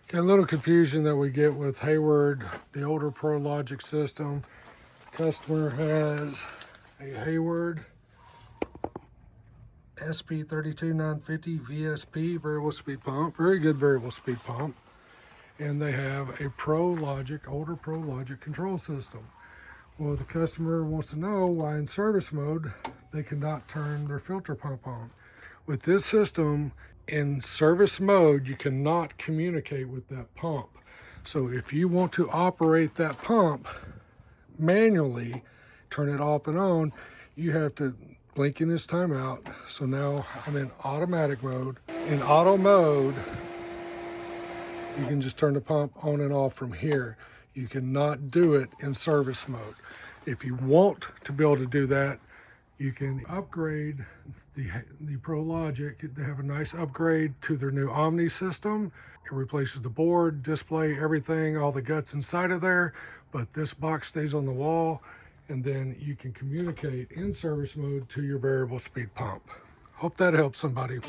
Okay, a little confusion that we get with Hayward, the older Pro Logic system. Customer has a Hayward SP32950 VSP, variable speed pump, very good variable speed pump. And they have a Pro Logic, older Pro Logic control system. Well, the customer wants to know why in service mode they cannot turn their filter pump on. With this system, in service mode, you cannot communicate with that pump. So if you want to operate that pump manually, turn it off and on, you have to blink in this timeout. So now I'm in automatic mode. In auto mode, you can just turn the pump on and off from here. You cannot do it in service mode. If you want to be able to do that, you can upgrade the Pro Logic. They have a nice upgrade to their new Omni system. It replaces the board, display, everything, all the guts inside of there, but this box stays on the wall, and then you can communicate in service mode to your variable speed pump. Hope that helps somebody.